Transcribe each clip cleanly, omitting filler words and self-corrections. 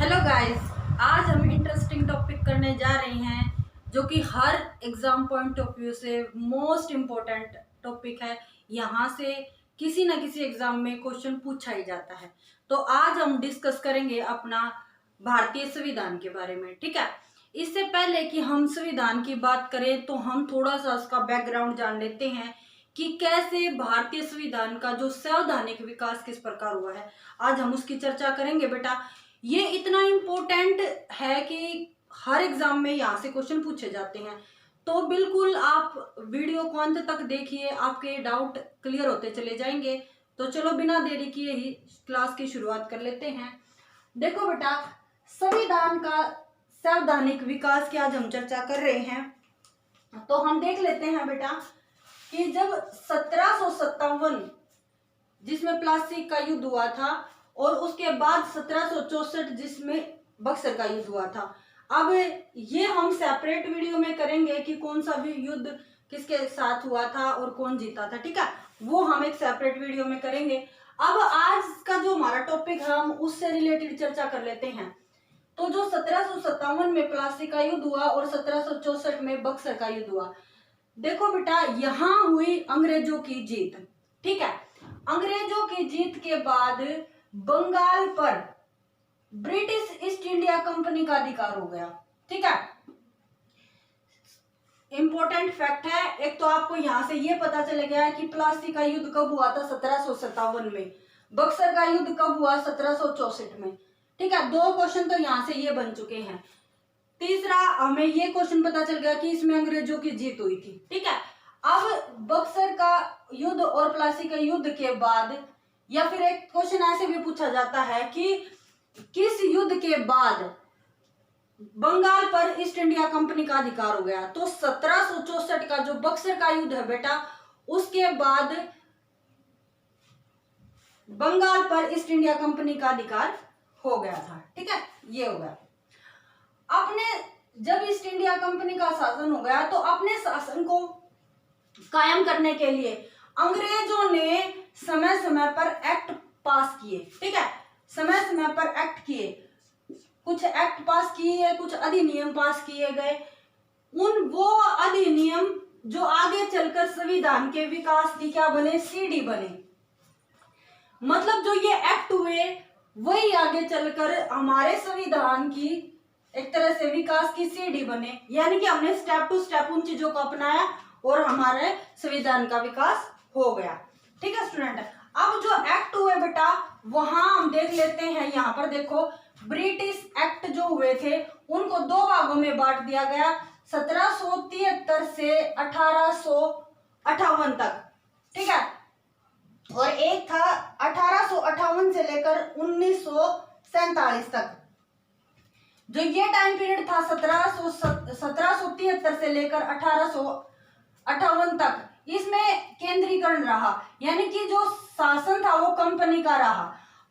Hello guys, आज हम interesting topic करने जा रहे हैं जो कि हर एग्जाम पॉइंट ऑफ व्यू से मोस्ट इम्पोर्टेंट टॉपिक है। यहाँ से किसी ना किसी एग्जाम में क्वेश्चन पूछा ही जाता है। तो आज हम डिस्कस करेंगे अपना भारतीय संविधान के बारे में। ठीक है, इससे पहले कि हम संविधान की बात करें तो हम थोड़ा सा उसका बैकग्राउंड जान लेते हैं कि कैसे भारतीय संविधान का जो संवैधानिक विकास किस प्रकार हुआ है। आज हम उसकी चर्चा करेंगे बेटा। ये इतना इम्पोर्टेंट है कि हर एग्जाम में यहाँ से क्वेश्चन पूछे जाते हैं, तो बिल्कुल आप वीडियो को अंत तक देखिए, आपके डाउट क्लियर होते चले जाएंगे। तो चलो बिना देरी किए ही क्लास की शुरुआत कर लेते हैं। देखो बेटा, संविधान का संवैधानिक विकास की आज हम चर्चा कर रहे हैं। तो हम देख लेते हैं बेटा कि जब 1757 जिसमें प्लासी का युद्ध हुआ था और उसके बाद 1764 जिसमें बक्सर का युद्ध हुआ था। अब ये हम सेपरेट वीडियो में करेंगे कि कौन सा भी युद्ध किसके साथ हुआ था और कौन जीता था। ठीक है, वो हम एक सेपरेट वीडियो में करेंगे। अब आज का जो हमारा टॉपिक है हम उससे रिलेटेड चर्चा कर लेते हैं। तो जो 1757 में प्लासी का युद्ध हुआ और 1764 में बक्सर का युद्ध हुआ, देखो बेटा यहाँ हुई अंग्रेजों की जीत। ठीक है, अंग्रेजों की जीत के बाद बंगाल पर ब्रिटिश ईस्ट इंडिया कंपनी का अधिकार हो गया। ठीक है, इंपॉर्टेंट फैक्ट है। एक तो आपको यहां से ये पता चल गया कि प्लासी का युद्ध कब हुआ था, 1757 में। बक्सर का युद्ध कब हुआ, 1764 में। ठीक है, दो क्वेश्चन तो यहां से ये बन चुके हैं। तीसरा हमें ये क्वेश्चन पता चल गया कि इसमें अंग्रेजों की जीत हुई थी। ठीक है, अब बक्सर का युद्ध और प्लासी के युद्ध के बाद, या फिर एक क्वेश्चन ऐसे भी पूछा जाता है कि किस युद्ध के बाद बंगाल पर ईस्ट इंडिया कंपनी का अधिकार हो गया। तो 1764 का जो बक्सर का युद्ध है बेटा, उसके बाद बंगाल पर ईस्ट इंडिया कंपनी का अधिकार हो गया था। ठीक है, ये हो गया। अपने जब ईस्ट इंडिया कंपनी का शासन हो गया तो अपने शासन को कायम करने के लिए अंग्रेजों ने समय समय पर एक्ट पास किए। ठीक है, समय समय पर एक्ट किए, कुछ एक्ट पास किए, कुछ अधिनियम पास किए गए। वो अधिनियम जो आगे चलकर संविधान के विकास की क्या बने, सीढ़ी बने। मतलब जो ये एक्ट हुए वही आगे चलकर हमारे संविधान की एक तरह से विकास की सीढ़ी बने। यानी कि हमने स्टेप टू स्टेप उन चीजों को अपनाया और हमारे संविधान का विकास हो गया। ठीक है स्टूडेंट, अब जो एक्ट हुए बेटा वहां हम देख लेते हैं। यहाँ पर देखो, ब्रिटिश एक्ट जो हुए थे उनको दो भागों में बांट दिया गया, 1773 से 1858 तक। ठीक है, और एक था 1858 से लेकर 1947 तक। जो ये टाइम पीरियड था 1773 से लेकर 1858 तक, इसमें केंद्रीकरण रहा, यानी कि जो शासन था वो कंपनी का रहा।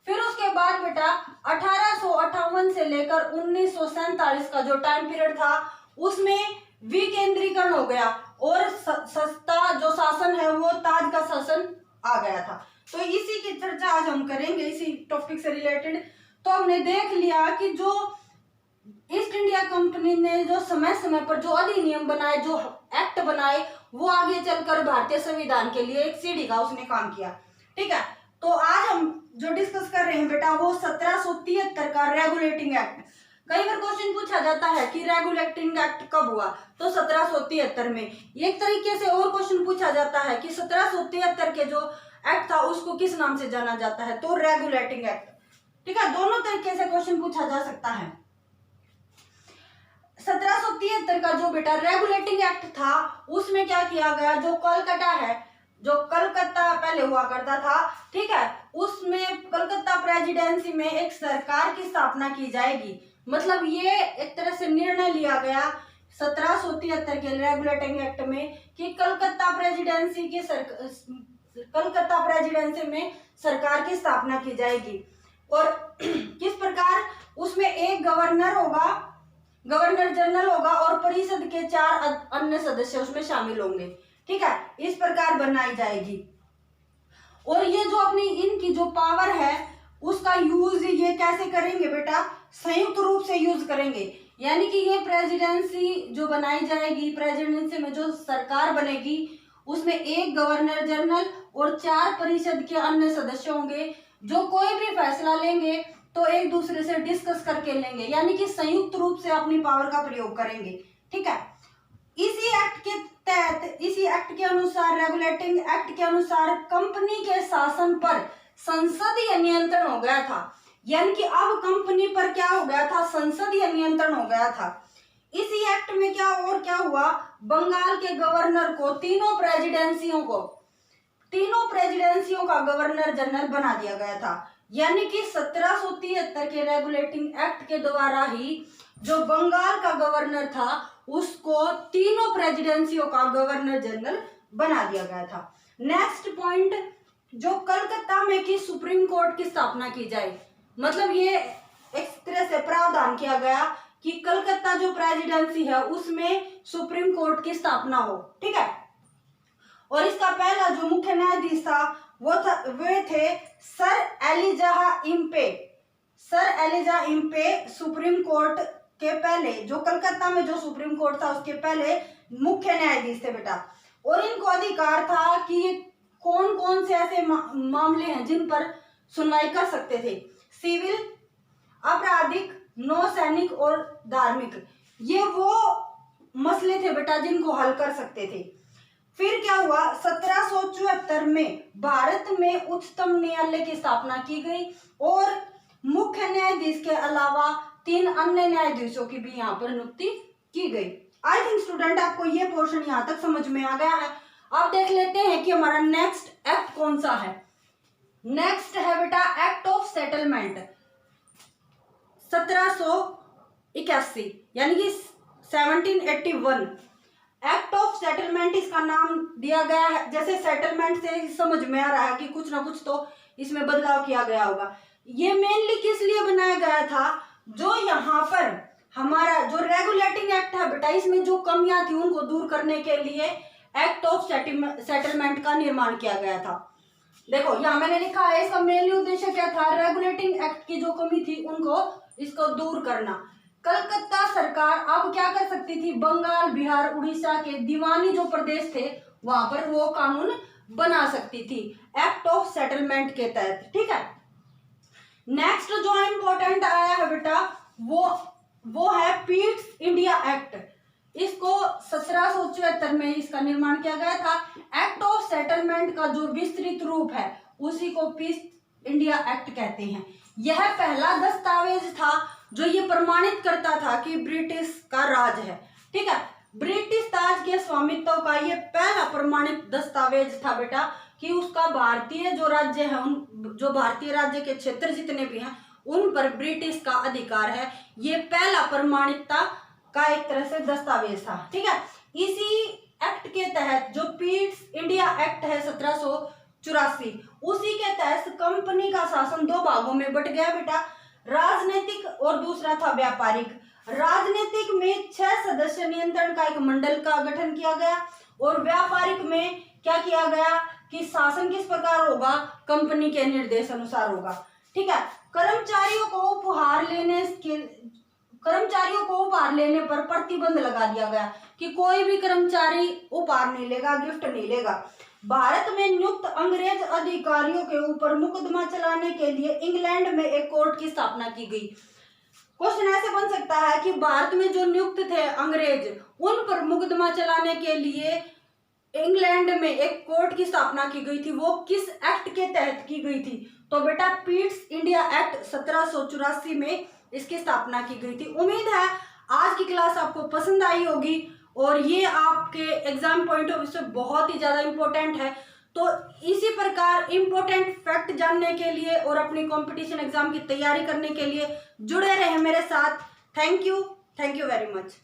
फिर उसके बाद बेटा 1858 से लेकर 1947 का जो टाइम पीरियड था उसमें विकेंद्रीकरण हो गया और सत्ता जो शासन है वो ताज का शासन आ गया था। तो इसी की चर्चा आज हम करेंगे, इसी टॉपिक से रिलेटेड। तो हमने देख लिया कि जो ईस्ट इंडिया कंपनी ने जो समय समय पर जो अधिनियम बनाए, जो एक्ट बनाए, वो आगे चलकर भारतीय संविधान के लिए एक सीढ़ी का उसने काम किया। ठीक है, तो आज हम जो डिस्कस कर रहे हैं बेटा वो 1773 का रेगुलेटिंग एक्ट। कई बार क्वेश्चन पूछा जाता है कि रेगुलेटिंग एक्ट कब हुआ, तो 1773 में। एक तरीके से और क्वेश्चन पूछा जाता है कि 1773 के जो एक्ट था उसको किस नाम से जाना जाता है, तो रेगुलेटिंग एक्ट। ठीक है, दोनों तरीके से क्वेश्चन पूछा जा सकता है। 1773 का जो बेटा रेगुलेटिंग एक्ट था उसमें क्या किया गया, जो कोलकाता है, जो कलकत्ता पहले हुआ करता था, ठीक है, उसमें कलकत्ता प्रेसिडेंसी में एक सरकार की स्थापना की जाएगी। मतलब ये एक तरह से निर्णय लिया गया 1773 के रेगुलेटिंग एक्ट में कि कलकत्ता प्रेसिडेंसी में सरकार की स्थापना की जाएगी। और किस प्रकार, उसमें एक गवर्नर होगा, गवर्नर जनरल होगा और परिषद के 4 अन्य सदस्य उसमें शामिल होंगे। ठीक है, इस प्रकार बनाई जाएगी। और ये जो अपनी इनकी जो पावर है उसका यूज ये कैसे करेंगे बेटा, संयुक्त रूप से यूज करेंगे। यानी कि ये प्रेसिडेंसी जो बनाई जाएगी, प्रेसिडेंसी में जो सरकार बनेगी उसमें एक गवर्नर जनरल और 4 परिषद के अन्य सदस्य होंगे, जो कोई भी फैसला लेंगे तो एक दूसरे से डिस्कस करके लेंगे, यानी कि संयुक्त रूप से अपनी पावर का प्रयोग करेंगे। ठीक है। इसी एक्ट के तहत, इसी एक्ट के अनुसार, रेगुलेटिंग एक्ट के अनुसार कंपनी के शासन पर संसदीय नियंत्रण हो गया था। यानी कि अब कंपनी पर क्या हो गया था, संसदीय नियंत्रण हो गया था। इसी एक्ट में क्या हुआ, बंगाल के गवर्नर को तीनों प्रेसिडेंसियों का गवर्नर जनरल बना दिया गया था। यानी कि 1773 के रेगुलेटिंग एक्ट के द्वारा ही जो बंगाल का गवर्नर था उसको तीनों प्रेसिडेंसियों का गवर्नर जनरल बना दिया गया था। नेक्स्ट पॉइंट, जो कलकत्ता में की सुप्रीम कोर्ट की स्थापना की जाए, मतलब ये एक तरह से प्रावधान किया गया कि कलकत्ता जो प्रेसिडेंसी है उसमें सुप्रीम कोर्ट की स्थापना हो। ठीक है। और इसका पहला जो मुख्य न्यायाधीश था वे थे sir Elijah Impey. Sir Elijah Impey supreme court के पहले, जो कलकत्ता में जो सुप्रीम कोर्ट था उसके पहले मुख्य न्यायाधीश थे बेटा। और इनको अधिकार था कि ये कौन कौन से ऐसे मामले हैं जिन पर सुनवाई कर सकते थे, सिविल, आपराधिक, नौसैनिक और धार्मिक, ये वो मसले थे बेटा जिनको हल कर सकते थे। फिर क्या हुआ, 1774 में भारत में उच्चतम न्यायालय की स्थापना की गई और मुख्य न्यायाधीश के अलावा 3 अन्य न्यायाधीशों की भी यहाँ पर नियुक्ति की गई। आई थिंक स्टूडेंट आपको ये पोर्शन यहाँ तक समझ में आ गया है। अब देख लेते हैं कि हमारा नेक्स्ट एक्ट कौन सा है। नेक्स्ट है बेटा एक्ट ऑफ सेटलमेंट 1781, यानी कि 1781। एक्ट ऑफ सेटलमेंट इसका नाम दिया गया है। जैसे सेटलमेंट से समझ में आ रहा है कि कुछ ना कुछ तो इसमें बदलाव किया गया होगा। ये मेनली किस लिए बनाया गया था, जो यहाँ पर हमारा जो रेगुलेटिंग एक्ट है बेटा, इसमें जो कमियां थी उनको दूर करने के लिए एक्ट ऑफ सेटलमेंट का निर्माण किया गया था। देखो यहाँ मैंने लिखा है, इसका मेनली उद्देश्य क्या था, रेगुलेटिंग एक्ट की जो कमी थी इसको दूर करना। कलकत्ता सरकार अब क्या कर सकती थी, बंगाल, बिहार, उड़ीसा के दीवानी जो प्रदेश थे वहां पर वो कानून बना सकती थी एक्ट ऑफ सेटलमेंट के तहत। ठीक है। नेक्स्ट जो इम्पोर्टेंट आया है बेटा वो है पीट्स इंडिया एक्ट। इसको 1774 में इसका निर्माण किया गया था। एक्ट ऑफ सेटलमेंट का जो विस्तृत रूप है उसी को पीट्स इंडिया एक्ट कहते हैं। यह पहला दस्तावेज था जो ये प्रमाणित करता था कि ब्रिटिश का राज है। ठीक है। ब्रिटिश ताज के स्वामित्व का ये पहला प्रमाणित दस्तावेज था बेटा कि उसका भारतीय जो राज्य है, जो भारतीय राज्य के क्षेत्र जितने भी हैं उन पर ब्रिटिश का अधिकार है। ये पहला प्रमाणिकता का एक तरह से दस्तावेज था। ठीक है। इसी एक्ट के तहत जो पीट्स इंडिया एक्ट है 1784, उसी के तहत कंपनी का शासन 2 भागों में बट गया बेटा, राजनीतिक और दूसरा था व्यापारिक। राजनीतिक में 6 सदस्य नियंत्रण का एक मंडल का गठन किया गया और व्यापारिक में क्या किया गया कि शासन किस प्रकार होगा, कंपनी के निर्देश अनुसार होगा। ठीक है। कर्मचारियों को उपहार लेने पर प्रतिबंध लगा दिया गया कि कोई भी कर्मचारी उपहार नहीं लेगा, गिफ्ट नहीं लेगा। भारत में नियुक्त अंग्रेज अधिकारियों के ऊपर मुकदमा चलाने के लिए इंग्लैंड में एक कोर्ट की स्थापना की गई। क्वेश्चन ऐसे बन सकता है कि भारत में जो नियुक्त थे अंग्रेज, उन पर मुकदमा चलाने के लिए इंग्लैंड में एक कोर्ट की स्थापना की गई थी, वो किस एक्ट के तहत की गई थी? तो बेटा पीट्स इंडिया एक्ट 1784 में इसकी स्थापना की गई थी। उम्मीद है आज की क्लास आपको पसंद आई होगी और ये आपके एग्जाम पॉइंट ऑफ व्यू से बहुत ही ज़्यादा इम्पोर्टेंट है। तो इसी प्रकार इम्पोर्टेंट फैक्ट जानने के लिए और अपनी कंपटीशन एग्जाम की तैयारी करने के लिए जुड़े रहे मेरे साथ। Thank you very much.